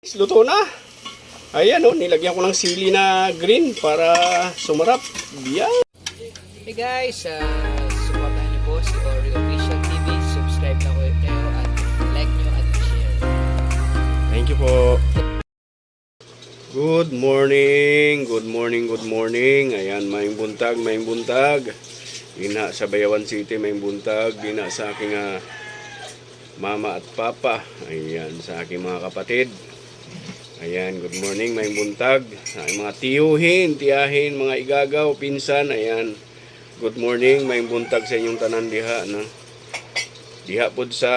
Luto na. Ayan oh, nilagyan ko ng sili na green para sumarap. Yan. Hey guys, supportahan niyo po si Oreo Official TV. Subscribe na kayo at like niyo at share. Thank you po. Good morning. Good morning, good morning. Ayan, maing buntag, maing buntag. Dina sa Bayawan City, maing buntag. Dina sa aking mama at papa. Ayan, sa aking mga kapatid. Ayan, good morning, maing buntag. Sa aking mga tiyuhin, tiyahin, mga igagaw, pinsan. Ayan, good morning, maing buntag sa inyong tanan diha. No? Diha po sa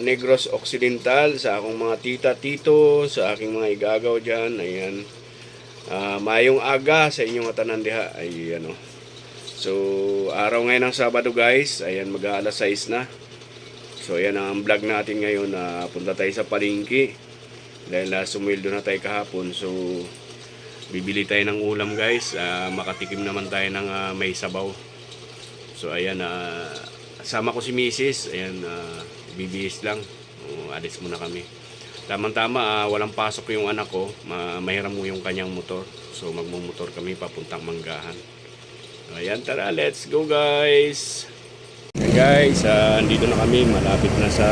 Negros Occidental, sa akong mga tita, tito, sa aking mga igagaw dyan. Ayan, mayong aga sa inyong tanan diha. Ayan o. So, araw ngayon ng Sabado guys. Ayan, mag-aalas 6 na. So, ayan ang vlog natin ngayon. Punta tayo sa palengke. Dahil sumweldo na tayo kahapon. So, bibili tayo ng ulam guys. Makatikim naman tayo ng may sabaw. So, ayan. Sama ko si Mrs. Ayan, bibihis lang. Alis muna kami. Tamang-tama, walang pasok yung anak ko. Mahiram mo yung kanyang motor. So, magmumotor kami papuntang Manggahan. Ayan, tara, let's go guys. Ayan guys, andito na kami. Malapit na sa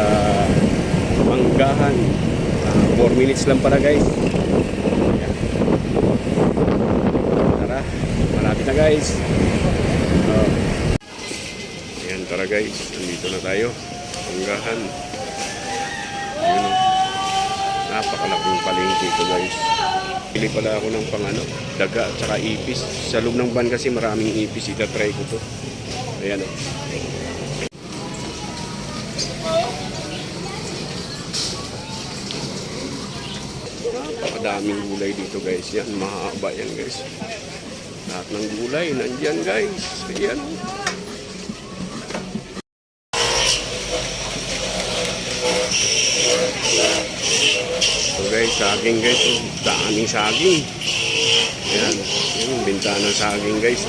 Manggahan. 4 minutes lang para guys. Ayan. Tara, malapit na guys. Ayan, tara guys, andito na tayo. Manggahan. Ayan, napakalaking palengke ito guys. Pili pala ako ng daga at saka ipis. Sa loob ng van kasi maraming ipis. Itatry ko to. Ayan o. Napakadaming gulay dito guys. Yan, mahaba yan guys. Lahat ng gulay nandyan guys. Ayan. So guys, saging guys. Daming saging. Ayan. Yung bintana saging guys.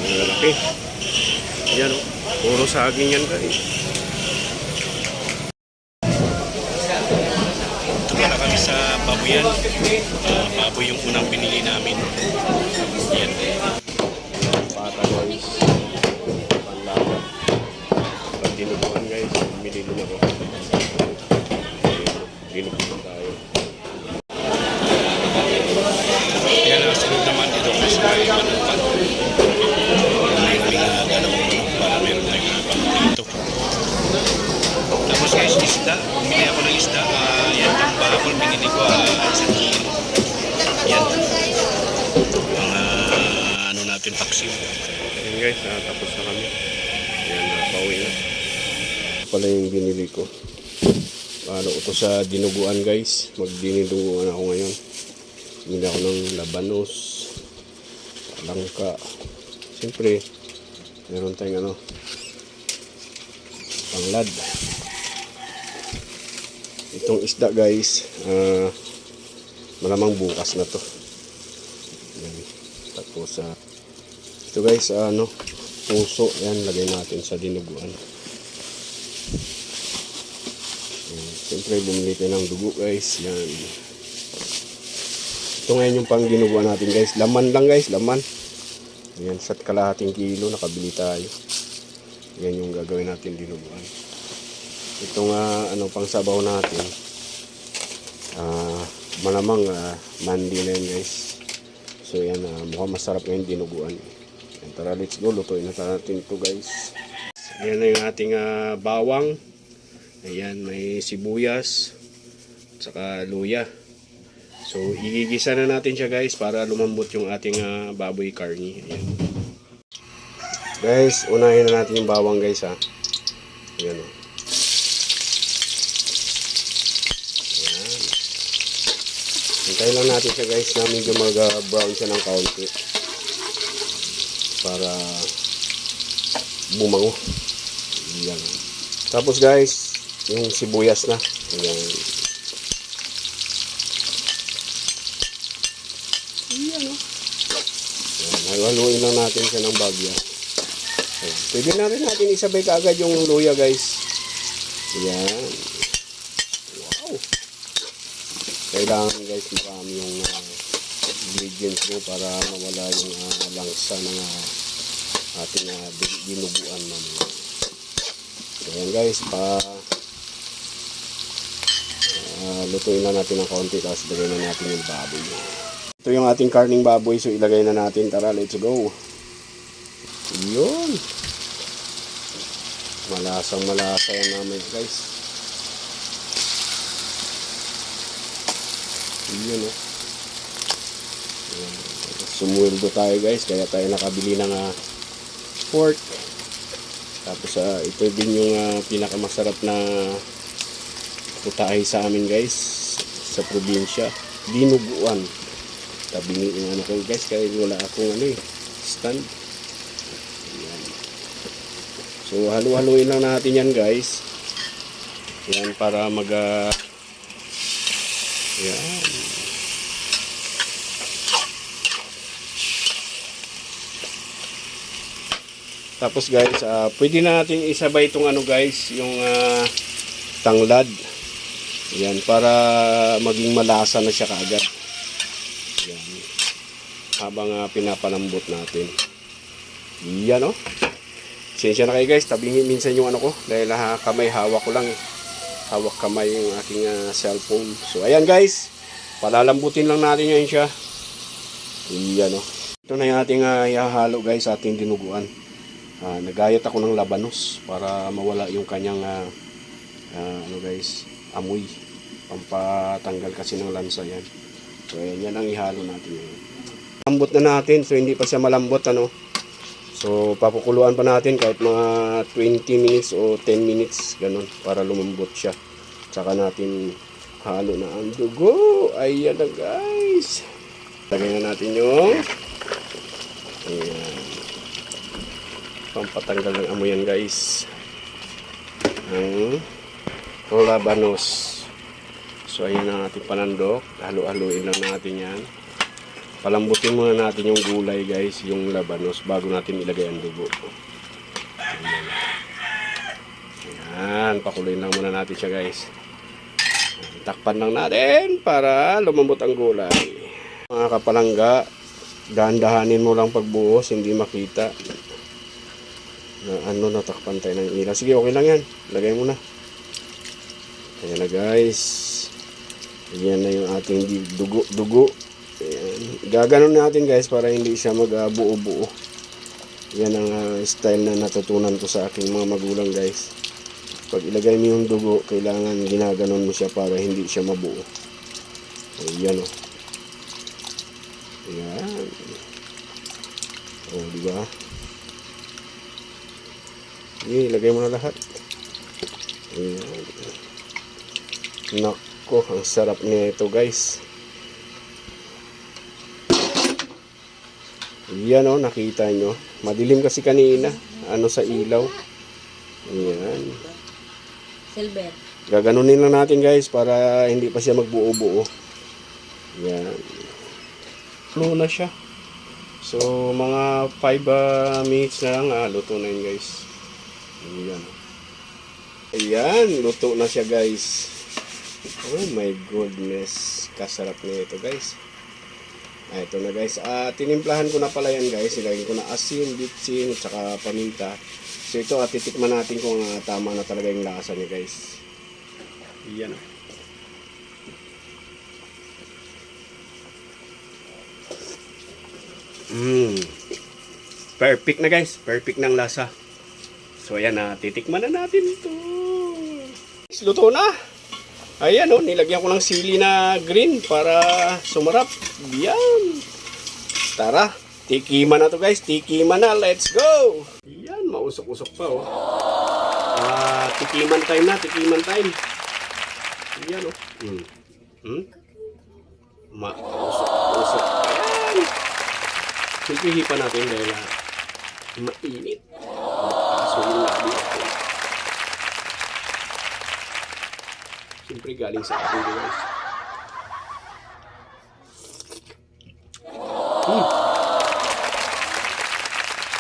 Malaki. Ayan o. Puro saging yan guys. Wala kami sa baboyan. Baboy yung unang binili namin. Yan. Pata guys. Panlaga. Pag dinubuan guys, bumili din ako. Dinubuan tayo. Yan ang sunod naman dito kasi may manupan. May para meron tayong dito. Tapos guys, isda. Bumili ako ng isda. Yan yung bakol, binili ko sa kilo. Yan. Mga natin taksim. Yan guys, tapos na kami. Yan, pauwi na. Pala yung binili ko. Paano ito sa dinuguan guys. Magdiniduguan ako ngayon. Binili ako ng labanos, langka. Siyempre, meron tayong panglad. Itong isda guys, malamang bukas na to. Yan. Tapos ito guys, puso, yan, lagay natin sa dinuguan. Siyempre bumili tayo ng dugo guys. Yan. Ito ngayon yung pang dinuguan natin guys. Laman lang guys, laman. Yan, sa kalahating kilo nakabili tayo. Yan yung gagawin natin dinuguan. Itong pang sabaw natin, malamang mandi na yan guys. So yan, mukhang masarap ngayon dinuguan. Yan, tara, let's go, lutuin na natin ito guys. Ayan na yung ating bawang. Ayan, may sibuyas at saka luya. So igigisa na natin siya guys para lumambot yung ating baboy karni. Ayan. Guys, unahin na natin yung bawang guys ha. Ayan o. Hintayin lang natin siya guys na medyo mag-brown siya ng kaunti para bumango. Ayan. Tapos guys, yung sibuyas na. Ayan. Ayan o. Haluin lang natin siya ng bagya. Ayan. Pwede na rin natin isabay kaagad yung luya guys. Ayan. Wow. Kailangan guys marami yung ingredients mo para mawala yung langsa ng ating dinuguan mamaya. So yan guys, lutuin na natin ng konti tapos ilagay na natin yung baboy. Ito yung ating karning baboy, so ilagay na natin. Tara, let's go. Yun. Malasang malasa yan namin guys. Yun oh. Sumweldo tayo guys, kaya tayo nakabili ng pork. Tapos ito din yung pinakamasarap na putahe sa amin guys sa probinsya, dinuguan. Tabingi yung ko guys, kaya wala akong stand. Ayan. So halu-haluin lang natin yan guys. Yan para yan. Tapos guys, pwede na natin isabay itong guys, yung tanglad. Yan, para maging malasa na siya kaagad. Yan. Habang pinapalambot natin. Yan oh. Sensya na kayo guys, tabingin minsan yung ko. Dahil kamay hawak ko lang. Hawak kamay yung aking cellphone. So ayan guys, palalambutin lang natin yan siya. Yan oh. Ito na yung ating ihahalo guys sa ating dinuguan. Nagayat ako ng labanos para mawala yung kanyang guys, amoy. Pampatanggal kasi ng lansa yan. So ayan, yan ang ihalo natin ngayon. Lambot na natin, so hindi pa siya malambot So papukuluan pa natin kahit mga 20 minutes o 10 minutes ganun para lumambot siya. Tsaka natin halo na ang dugo. Ayan na guys. Lagay na natin yung ayan, pampatanggal ng amoy yan guys. Ang labanos. So ayan ang ating panandok. Halo-haloin lang natin yan. Palambutin muna natin yung gulay guys, yung labanos, bago natin ilagay ang dugo. Ayan, pakuloyin lang muna natin siya guys. Takpan lang natin para lumambot ang gulay. Mga kapalangga, dahan-dahanin mo lang pagbuhos, hindi makita. Natakpan tayo ng ilaw. Sige, okay lang yan. Lagay mo na. Ayan na guys. Ayan na yung ating dugo. Ayan. Gaganon natin guys para hindi siya magbuo-buo. Yan ang style na natutunan ko sa aking mga magulang guys. Pag ilagay mo yung dugo, kailangan ginaganon mo siya para hindi siya mabuo. Ayan o. Ayan. O, diba? Ayan, ilagay mo na lahat. Ayan. Nako, ang sarap niya ito guys. Yan o, nakita nyo. Madilim kasi kanina. Sa ilaw. Ayan. Silver. Gaganunin lang natin guys para hindi pa siya magbuo-buo. Ayan. Luto na siya. So, mga 5 minutes na lang. Luto na yun guys. Ayan. Ayan, luto na siya guys. Oh my goodness. Kasarap na ito guys. Ito na guys, tinimplahan ko na pala yan guys. Ilagay ko na asin, bitsin, at saka paminta. So ito, titikman natin kung tama na talaga yung lasa niya guys. Iyan. Perfect na guys, perfect ng lasa. So ayan na, titikman na natin ito. Luto na. Ayan o, nilagyan ko ng sili na green para sumarap. Yan. Tara, tikiman na to guys. Tikiman na, let's go. Yan, mausok-usok pa o. Tikiman time na, tikiman time. Yan o. Mausok-usok. Ayan. Siyempre hipa natin dahil mainit. So yung labi natin. Siyempre galing sa atin guys.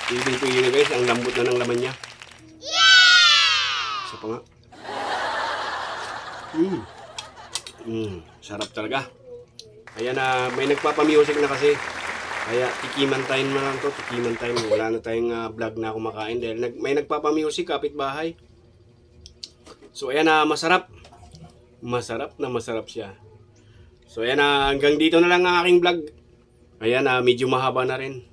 Tignan ko yun guys, ang lambot na ng laman niya. Isa pa nga. Sarap talaga. Ayan na, may nagpapamusic na kasi. Kaya tikiman time na lang to, tikiman time. Wala na tayong vlog na kumakain dahil may nagpapamusic, kapitbahay. So ayan na, masarap. Masarap na masarap siya. So ayan na, hanggang dito na lang ang aking vlog. Ayan na, medyo mahaba na rin.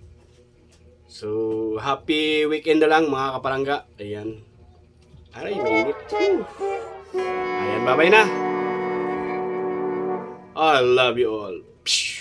So happy weekend na lang mga kaparangga. Ayan. Aray, mainit. Ayan, bye-bye na. I love you all. Psh!